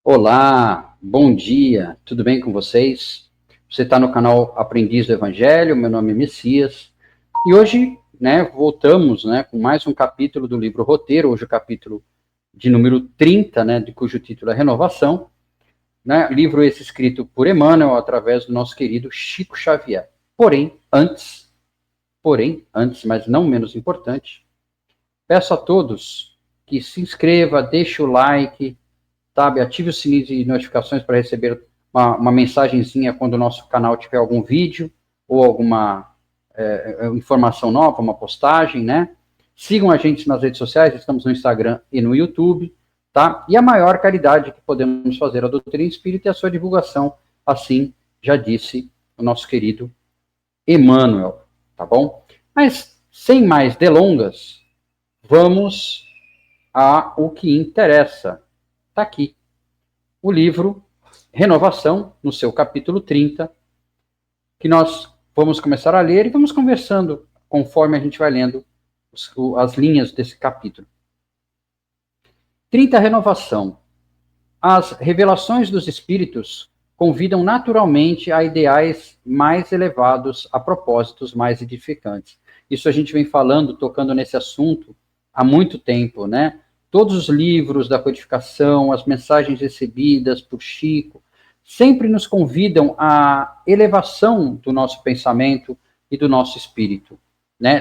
Olá, bom dia, tudo bem com vocês? Você está no canal Aprendiz do Evangelho, meu nome é Messias, e hoje, voltamos, com mais um capítulo do livro Roteiro, hoje o capítulo de número 30, de cujo título é Renovação, livro esse escrito por Emmanuel, através do nosso querido Chico Xavier. Porém, antes, mas não menos importante, peço a todos que se inscreva, deixe o like, sabe, ative o sininho de notificações para receber uma mensagenzinha quando o nosso canal tiver algum vídeo ou alguma informação nova, uma postagem, Sigam a gente nas redes sociais, estamos no Instagram e no YouTube, tá? E a maior caridade que podemos fazer à doutrina espírita é a sua divulgação, assim já disse o nosso querido Emmanuel, tá bom? Mas, sem mais delongas, vamos ao que interessa. Está aqui o livro Renovação, no seu capítulo 30, que nós vamos começar a ler e vamos conversando conforme a gente vai lendo as linhas desse capítulo. 30, Renovação. As revelações dos Espíritos convidam naturalmente a ideais mais elevados, a propósitos mais edificantes. Isso a gente vem falando, tocando nesse assunto há muito tempo, Todos os livros da codificação, as mensagens recebidas por Chico, sempre nos convidam à elevação do nosso pensamento e do nosso espírito.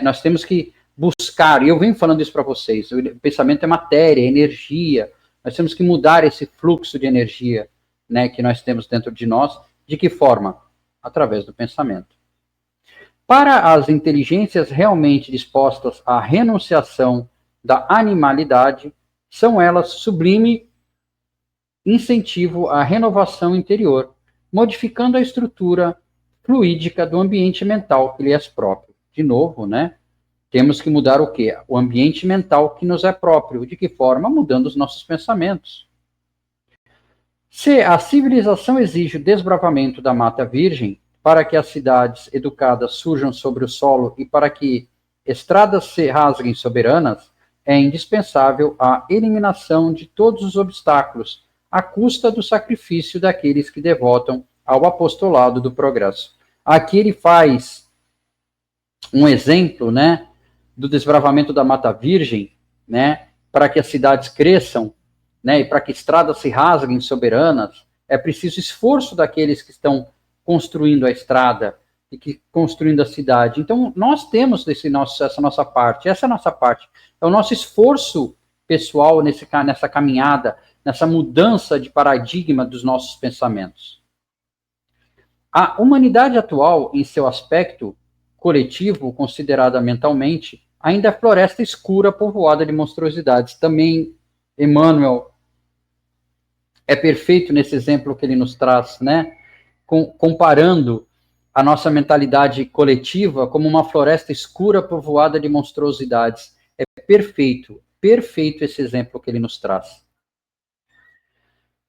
Nós temos que buscar, e eu venho falando isso para vocês, o pensamento é matéria, é energia, nós temos que mudar esse fluxo de energia que nós temos dentro de nós. De que forma? Através do pensamento. Para as inteligências realmente dispostas à renunciação da animalidade, são elas sublime incentivo à renovação interior, modificando a estrutura fluídica do ambiente mental que lhe é próprio. De novo, temos que mudar o quê? O ambiente mental que nos é próprio. De que forma? Mudando os nossos pensamentos. Se a civilização exige o desbravamento da mata virgem, para que as cidades educadas surjam sobre o solo e para que estradas se rasguem soberanas, é indispensável a eliminação de todos os obstáculos, à custa do sacrifício daqueles que devotam ao apostolado do progresso. Aqui ele faz um exemplo, do desbravamento da Mata Virgem, para que as cidades cresçam, e para que estradas se rasguem soberanas, é preciso esforço daqueles que estão construindo a estrada e que construindo a cidade. Então, nós temos essa nossa parte, essa é a nossa parte. É o nosso esforço pessoal nessa caminhada, nessa mudança de paradigma dos nossos pensamentos. A humanidade atual, em seu aspecto coletivo, considerada mentalmente, ainda é floresta escura povoada de monstruosidades. Também Emmanuel é perfeito nesse exemplo que ele nos traz, comparando a nossa mentalidade coletiva como uma floresta escura povoada de monstruosidades. É perfeito esse exemplo que ele nos traz.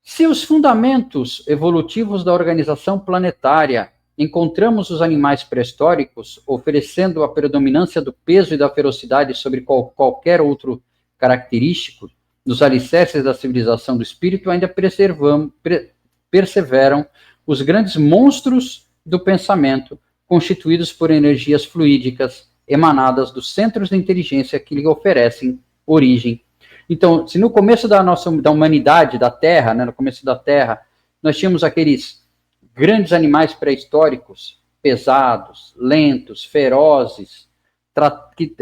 Se os fundamentos evolutivos da organização planetária encontramos os animais pré-históricos oferecendo a predominância do peso e da ferocidade sobre qualquer outro característico, nos alicerces da civilização do espírito ainda perseveram os grandes monstros do pensamento, constituídos por energias fluídicas emanadas dos centros de inteligência que lhe oferecem origem. Então, se no começo da humanidade, da Terra, no começo da Terra, nós tínhamos aqueles grandes animais pré-históricos, pesados, lentos, ferozes, que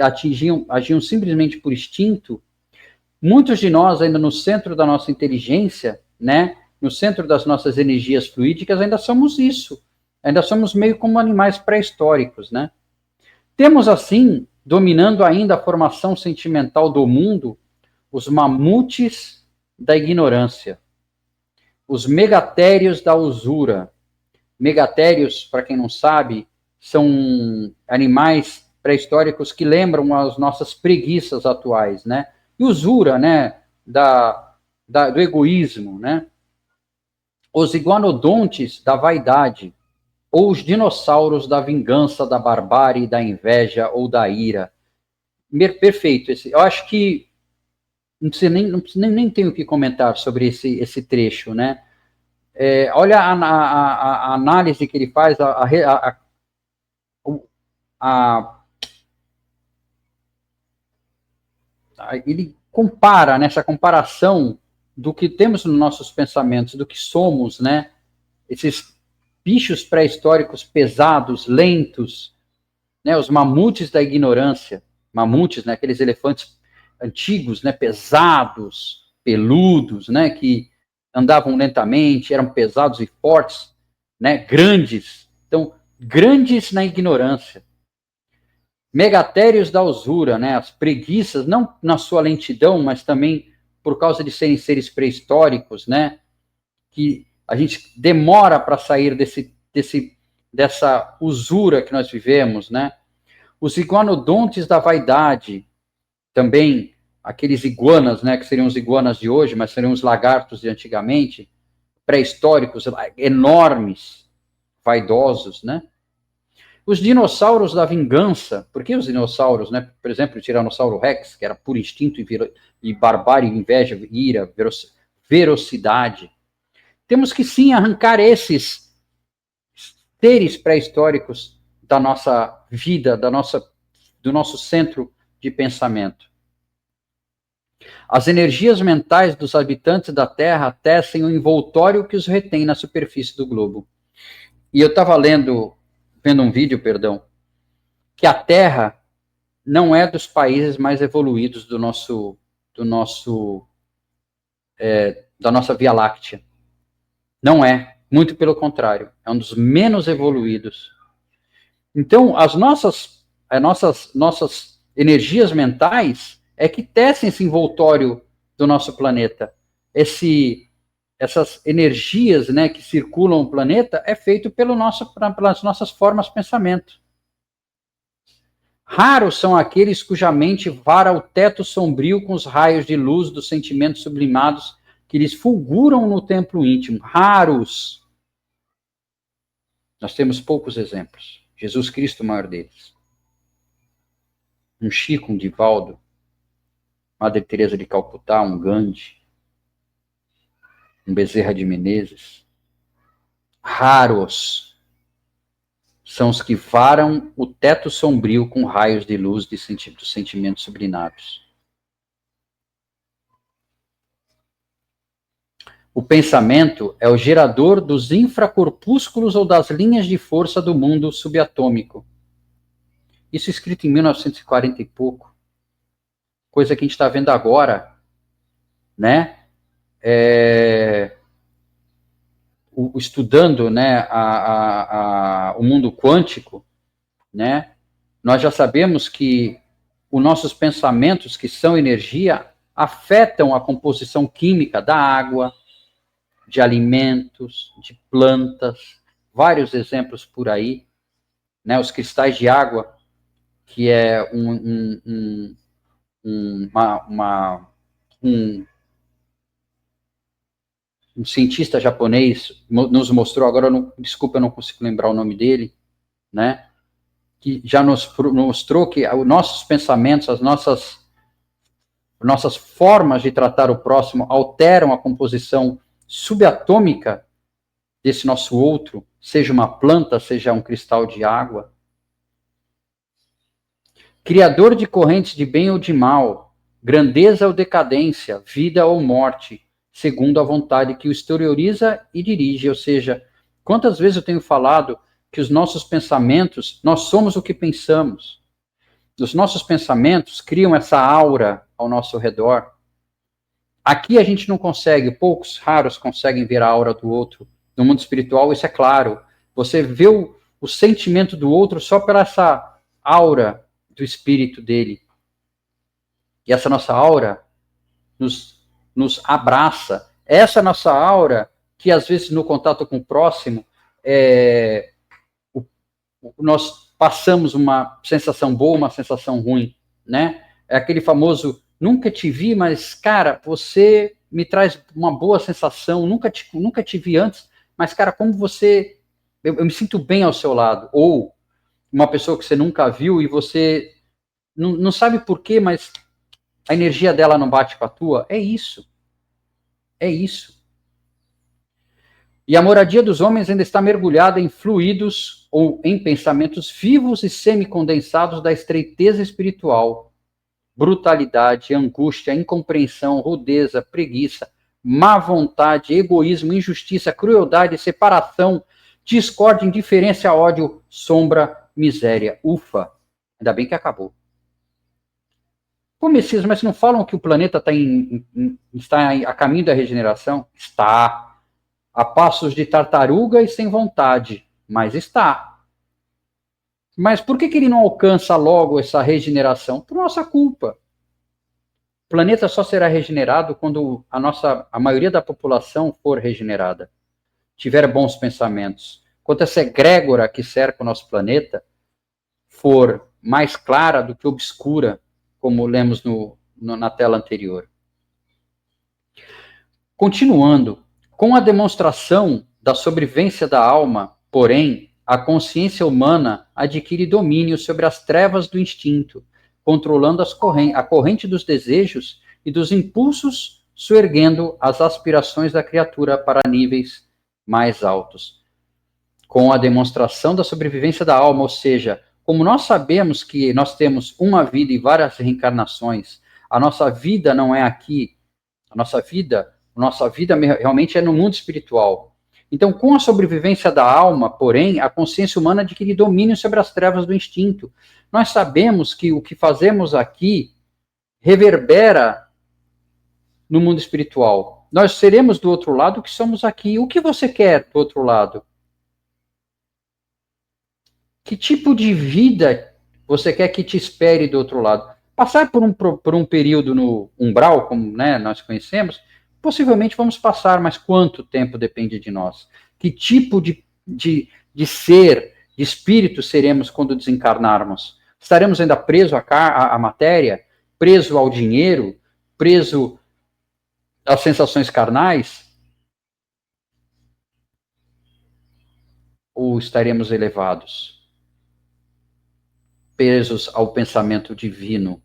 agiam simplesmente por instinto, muitos de nós, ainda no centro da nossa inteligência, no centro das nossas energias fluídicas, ainda somos isso. Ainda somos meio como animais pré-históricos, Temos, assim, dominando ainda a formação sentimental do mundo, os mamutes da ignorância, os megatérios da usura. Megatérios, para quem não sabe, são animais pré-históricos que lembram as nossas preguiças atuais, né? E usura, né? Do egoísmo, né? Os iguanodontes da vaidade, ou os dinossauros da vingança, da barbárie, da inveja ou da ira. Perfeito. Eu acho que não tenho o que comentar sobre esse trecho, né? Olha a análise que ele faz, ele compara, nessa comparação do que temos nos nossos pensamentos, do que somos, né? Esses bichos pré-históricos pesados, lentos, né? Os mamutes da ignorância, mamutes, né? Aqueles elefantes antigos, né? Pesados, peludos, né? Que andavam lentamente, eram pesados e fortes, né? Grandes. Então, grandes na ignorância. Megatérios da usura, né? As preguiças, não na sua lentidão, mas também por causa de serem seres pré-históricos, né? Que a gente demora para sair dessa usura que nós vivemos, né? Os iguanodontes da vaidade, também aqueles iguanas, né? Que seriam os iguanas de hoje, mas seriam os lagartos de antigamente, pré-históricos, enormes, vaidosos, né? Os dinossauros da vingança, por que os dinossauros, né? Por exemplo, o Tiranossauro Rex, que era por instinto e barbárie, inveja, ira, verocidade. Temos que sim arrancar esses seres pré-históricos da nossa vida, do nosso centro de pensamento. As energias mentais dos habitantes da Terra tecem o envoltório que os retém na superfície do globo. E eu estava vendo um vídeo, que a Terra não é dos países mais evoluídos da nossa Via Láctea. Não é, muito pelo contrário, é um dos menos evoluídos. Então, as nossas energias mentais é que tecem esse envoltório do nosso planeta. Essas energias, né, que circulam o planeta é feito pelas nossas formas de pensamento. Raros são aqueles cuja mente vara o teto sombrio com os raios de luz dos sentimentos sublimados que lhes fulguram no templo íntimo. Raros. Nós temos poucos exemplos. Jesus Cristo, o maior deles. Um Chico, um Divaldo, Madre Teresa de Calcutá, um Gandhi, um Bezerra de Menezes. Raros são os que varam o teto sombrio com raios de luz dos sentimentos sublimados. O pensamento é o gerador dos infracorpúsculos ou das linhas de força do mundo subatômico. Isso escrito em 1940 e pouco. Coisa que a gente está vendo agora, né? Estudando, né, o mundo quântico, né? Nós já sabemos que os nossos pensamentos, que são energia, afetam a composição química da água, de alimentos, de plantas, vários exemplos por aí, né? Os cristais de água, que é um cientista japonês nos mostrou, agora desculpa, eu não consigo lembrar o nome dele, né? Que já nos mostrou que os nossos pensamentos, as nossas formas de tratar o próximo alteram a composição subatômica desse nosso outro, seja uma planta, seja um cristal de água. Criador de correntes de bem ou de mal, grandeza ou decadência, vida ou morte, segundo a vontade que o exterioriza e dirige. Ou seja, quantas vezes eu tenho falado que os nossos pensamentos, nós somos o que pensamos. Os nossos pensamentos criam essa aura ao nosso redor. Aqui a gente não consegue, poucos, raros conseguem ver a aura do outro. No mundo espiritual isso é claro. Você vê o sentimento do outro só pela aura do espírito dele. E essa nossa aura nos abraça. Essa nossa aura, que às vezes no contato com o próximo, nós passamos uma sensação boa, uma sensação ruim, né? É aquele famoso, nunca te vi, mas, cara, você me traz uma boa sensação, nunca te vi antes, mas, cara, como você... Eu me sinto bem ao seu lado. Ou uma pessoa que você nunca viu e você não sabe por quê, mas a energia dela não bate com a tua. É isso. É isso. E a moradia dos homens ainda está mergulhada em fluidos ou em pensamentos vivos e semicondensados da estreiteza espiritual, brutalidade, angústia, incompreensão, rudeza, preguiça, má vontade, egoísmo, injustiça, crueldade, separação, discórdia, indiferença, ódio, sombra, miséria. Ufa, ainda bem que acabou. Pô, Messias, mas não falam que o planeta está a caminho da regeneração? Está. A passos de tartaruga e sem vontade, mas está. Mas por que ele não alcança logo essa regeneração? Por nossa culpa. O planeta só será regenerado quando a maioria da população for regenerada, tiver bons pensamentos. Quando essa egrégora que cerca o nosso planeta for mais clara do que obscura, como lemos na tela anterior. Continuando, com a demonstração da sobrevivência da alma, porém, a consciência humana adquire domínio sobre as trevas do instinto, controlando a corrente dos desejos e dos impulsos, suerguendo as aspirações da criatura para níveis mais altos. Com a demonstração da sobrevivência da alma, ou seja, como nós sabemos que nós temos uma vida e várias reencarnações, a nossa vida não é aqui, a nossa vida realmente é no mundo espiritual. Então, com a sobrevivência da alma, porém, a consciência humana adquire domínio sobre as trevas do instinto. Nós sabemos que o que fazemos aqui reverbera no mundo espiritual. Nós seremos do outro lado o que somos aqui. O que você quer do outro lado? Que tipo de vida você quer que te espere do outro lado? Passar por um período no umbral, como nós conhecemos, possivelmente vamos passar, mas quanto tempo depende de nós? Que tipo de ser, de espírito seremos quando desencarnarmos? Estaremos ainda presos à matéria, preso ao dinheiro, preso às sensações carnais? Ou estaremos elevados, presos ao pensamento divino?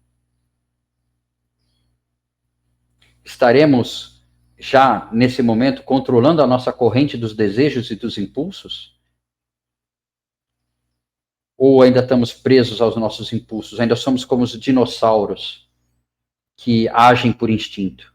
Estaremos já, nesse momento, controlando a nossa corrente dos desejos e dos impulsos? Ou ainda estamos presos aos nossos impulsos? Ainda somos como os dinossauros que agem por instinto?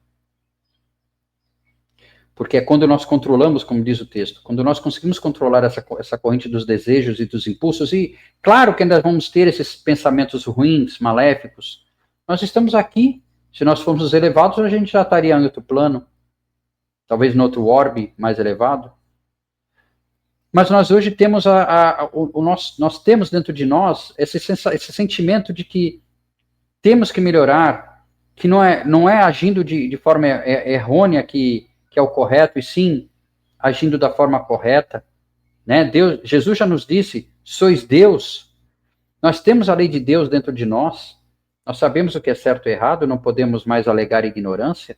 Porque é quando nós controlamos, como diz o texto, quando nós conseguimos controlar essa corrente dos desejos e dos impulsos, e claro que ainda vamos ter esses pensamentos ruins, maléficos, nós estamos aqui. Se nós formos elevados, a gente já estaria em outro plano, talvez no outro orbe mais elevado. Mas nós hoje temos nós temos dentro de nós esse sentimento de que temos que melhorar, que não é agindo de forma errônea que é o correto, e sim agindo da forma correta. Né? Jesus já nos disse, sois Deus. Nós temos a lei de Deus dentro de nós. Nós sabemos o que é certo e errado, não podemos mais alegar ignorância.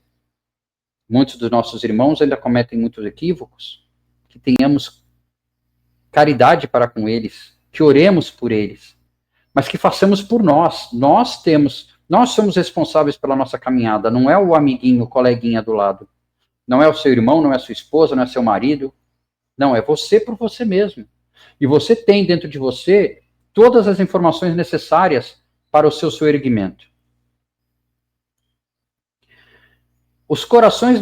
Muitos dos nossos irmãos ainda cometem muitos equívocos. Que tenhamos caridade para com eles, que oremos por eles, mas que façamos por nós. Nós somos responsáveis pela nossa caminhada, não é o amiguinho, o coleguinha do lado. Não é o seu irmão, não é a sua esposa, não é seu marido. Não, é você por você mesmo. E você tem dentro de você todas as informações necessárias para o seu erguimento. Os corações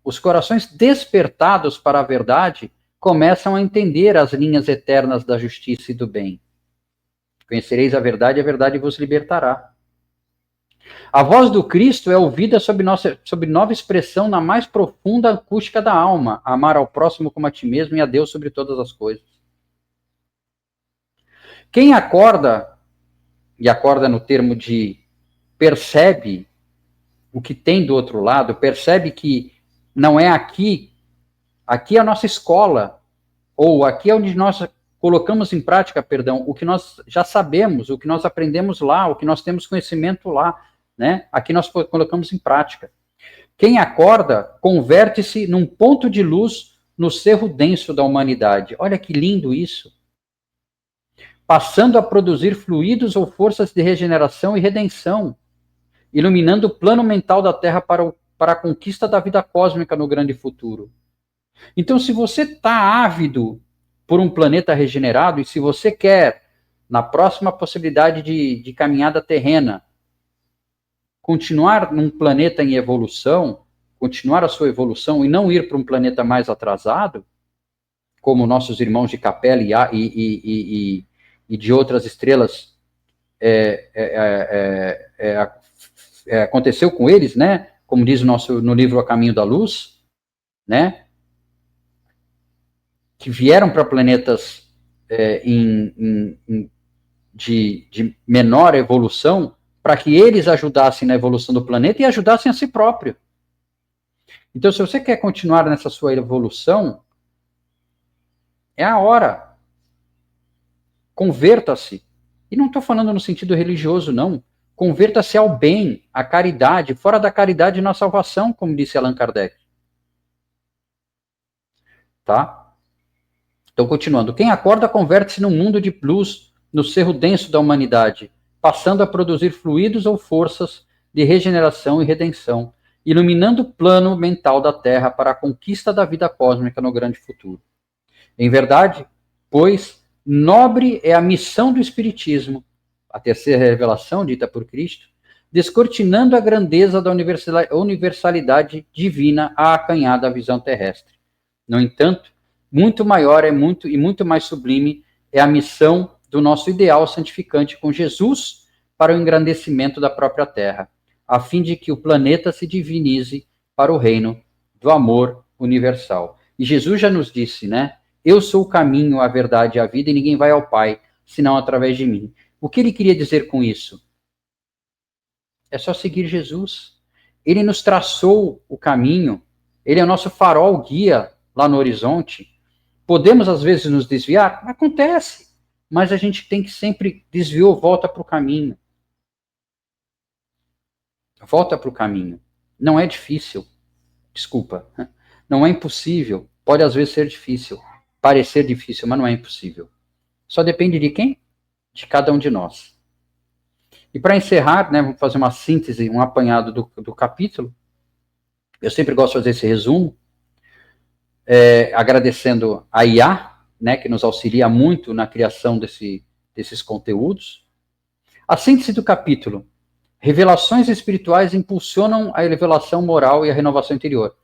os corações despertados para a verdade começam a entender as linhas eternas da justiça e do bem. Conhecereis a verdade vos libertará. A voz do Cristo é ouvida sob nova expressão na mais profunda acústica da alma, amar ao próximo como a ti mesmo e a Deus sobre todas as coisas. Quem acorda, e acorda no termo de percebe o que tem do outro lado, percebe que não é aqui é a nossa escola, ou aqui é onde nós colocamos em prática, perdão, o que nós já sabemos, o que nós aprendemos lá, o que nós temos conhecimento lá, né? Aqui nós colocamos em prática. Quem acorda converte-se num ponto de luz no cerro denso da humanidade. Olha que lindo isso. Passando a produzir fluidos ou forças de regeneração e redenção, iluminando o plano mental da Terra para a conquista da vida cósmica no grande futuro. Então, se você está ávido por um planeta regenerado, e se você quer, na próxima possibilidade de caminhada terrena, continuar num planeta em evolução, continuar a sua evolução e não ir para um planeta mais atrasado, como nossos irmãos de Capella e de outras estrelas aconteceu com eles, né? Como diz no livro A Caminho da Luz, né? Que vieram para planetas de menor evolução, para que eles ajudassem na evolução do planeta e ajudassem a si próprio. Então, se você quer continuar nessa sua evolução, é a hora. Converta-se. E não estou falando no sentido religioso, não. Converta-se ao bem, à caridade. Fora da caridade não há salvação, como disse Allan Kardec. Tá? Então, continuando. Quem acorda converte-se num mundo de luz no cerro denso da humanidade, passando a produzir fluidos ou forças de regeneração e redenção, iluminando o plano mental da Terra para a conquista da vida cósmica no grande futuro. Em verdade, pois, nobre é a missão do Espiritismo, a terceira revelação dita por Cristo, descortinando a grandeza da universalidade divina à acanhada visão terrestre. No entanto, muito maior e muito mais sublime é a missão do nosso ideal santificante com Jesus para o engrandecimento da própria Terra, a fim de que o planeta se divinize para o reino do amor universal. E Jesus já nos disse, né? Eu sou o caminho, a verdade e a vida, e ninguém vai ao Pai, senão através de mim. O que ele queria dizer com isso? É só seguir Jesus. Ele nos traçou o caminho, ele é o nosso farol guia lá no horizonte. Podemos, às vezes, nos desviar? Acontece. Mas a gente tem que sempre desviou, volta para o caminho. Volta para o caminho. Não é difícil. Desculpa. Não é impossível. Pode, às vezes, ser difícil. Parecer difícil, mas não é impossível. Só depende de quem? De cada um de nós. E para encerrar, né, vamos fazer uma síntese, um apanhado do capítulo. Eu sempre gosto de fazer esse resumo. Agradecendo a IA, né, que nos auxilia muito na criação desses conteúdos. A síntese do capítulo. Revelações espirituais impulsionam a revelação moral e a renovação interior.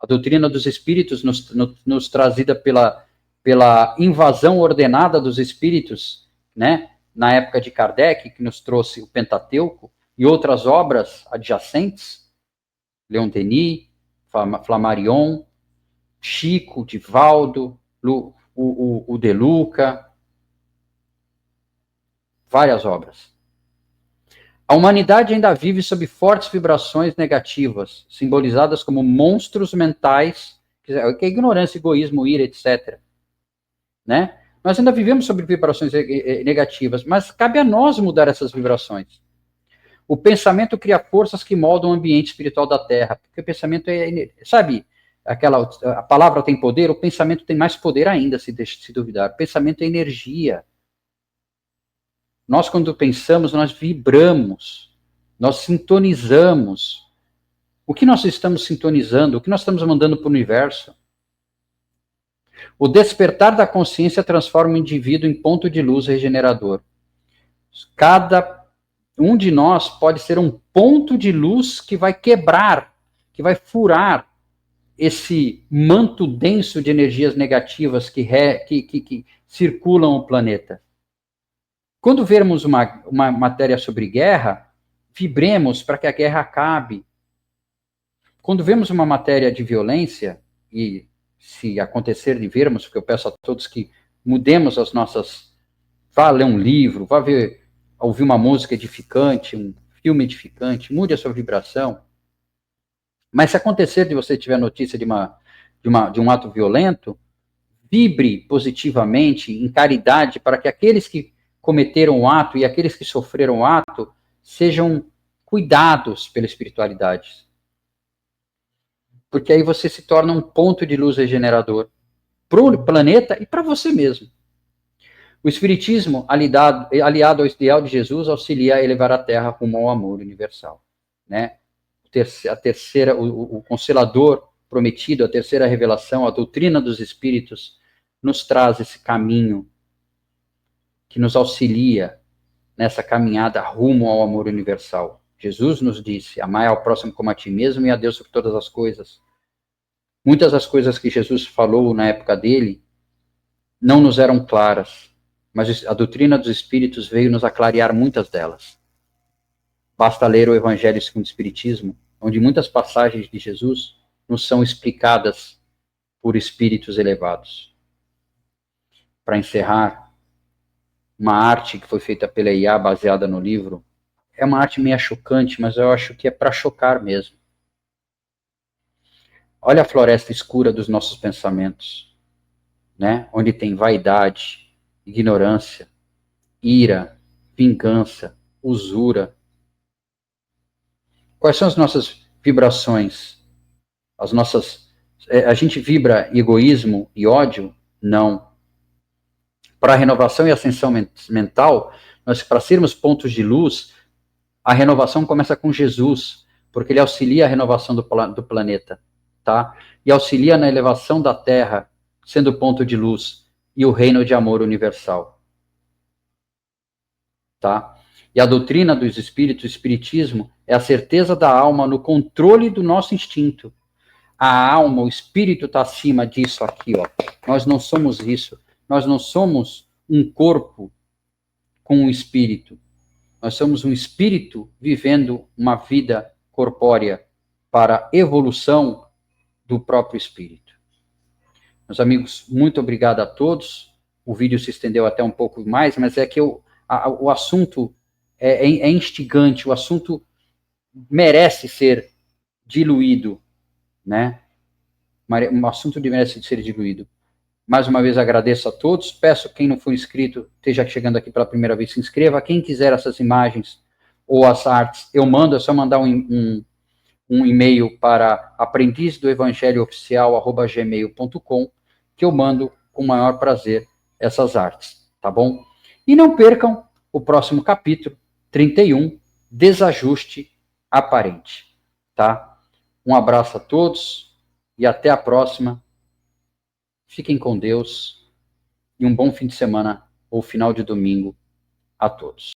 A doutrina dos espíritos nos trazida pela invasão ordenada dos espíritos, né, na época de Kardec, que nos trouxe o Pentateuco e outras obras adjacentes, Leon Denis, Flammarion, Chico, Divaldo, o De Luca, várias obras. A humanidade ainda vive sob fortes vibrações negativas, simbolizadas como monstros mentais, que é ignorância, egoísmo, ira, etc. Né? Nós ainda vivemos sob vibrações negativas, mas cabe a nós mudar essas vibrações. O pensamento cria forças que moldam o ambiente espiritual da Terra, porque o pensamento sabe, a palavra tem poder, o pensamento tem mais poder ainda, se duvidar. O pensamento é energia. Nós, quando pensamos, nós vibramos, nós sintonizamos. O que nós estamos sintonizando? O que nós estamos mandando para o universo? O despertar da consciência transforma o indivíduo em ponto de luz regenerador. Cada um de nós pode ser um ponto de luz que vai quebrar, que vai furar esse manto denso de energias negativas que circulam o planeta. Quando vermos uma matéria sobre guerra, vibremos para que a guerra acabe. Quando vemos uma matéria de violência, e se acontecer de vermos, porque eu peço a todos que mudemos as nossas Vá ler um livro, vá ouvir uma música edificante, um filme edificante, mude a sua vibração. Mas se acontecer de você tiver notícia de um ato violento, vibre positivamente, em caridade, para que aqueles que cometeram o ato e aqueles que sofreram o ato sejam cuidados pela espiritualidade. Porque aí você se torna um ponto de luz regenerador para o planeta e para você mesmo. O Espiritismo, aliado ao ideal de Jesus, auxilia a elevar a Terra rumo ao amor universal. Né? O Consolador prometido, a terceira revelação, a doutrina dos Espíritos, nos traz esse caminho que nos auxilia nessa caminhada rumo ao amor universal. Jesus nos disse, amai ao próximo como a ti mesmo e a Deus sobre todas as coisas. Muitas das coisas que Jesus falou na época dele não nos eram claras, mas a doutrina dos Espíritos veio nos aclarear muitas delas. Basta ler o Evangelho segundo o Espiritismo, onde muitas passagens de Jesus nos são explicadas por espíritos elevados. Para encerrar, uma arte que foi feita pela IA, baseada no livro, é uma arte meio chocante, mas eu acho que é para chocar mesmo. Olha a floresta escura dos nossos pensamentos, né? Onde tem vaidade, ignorância, ira, vingança, usura. Quais são as nossas vibrações? A gente vibra egoísmo e ódio? Não. Para a renovação e ascensão mental, para sermos pontos de luz, a renovação começa com Jesus, porque ele auxilia a renovação do planeta, tá? E auxilia na elevação da Terra, sendo ponto de luz, e o reino de amor universal, tá? E a doutrina dos espíritos, o espiritismo, é a certeza da alma no controle do nosso instinto. A alma, o espírito está acima disso aqui, ó. Nós não somos isso. Nós não somos um corpo com um espírito. Nós somos um espírito vivendo uma vida corpórea para a evolução do próprio espírito. Meus amigos, muito obrigado a todos. O vídeo se estendeu até um pouco mais, mas é que o assunto é instigante, o assunto merece ser diluído, né? Um assunto merece ser diluído. Mais uma vez agradeço a todos, peço quem não for inscrito, esteja chegando aqui pela primeira vez, se inscreva. Quem quiser essas imagens ou as artes, eu mando, é só mandar um e-mail para aprendizdoevangelhooficial@gmail.com, que eu mando com o maior prazer essas artes, tá bom? E não percam o próximo capítulo, 31, Desajuste Aparente, tá? Um abraço a todos e até a próxima. Fiquem com Deus e um bom fim de semana ou final de domingo a todos.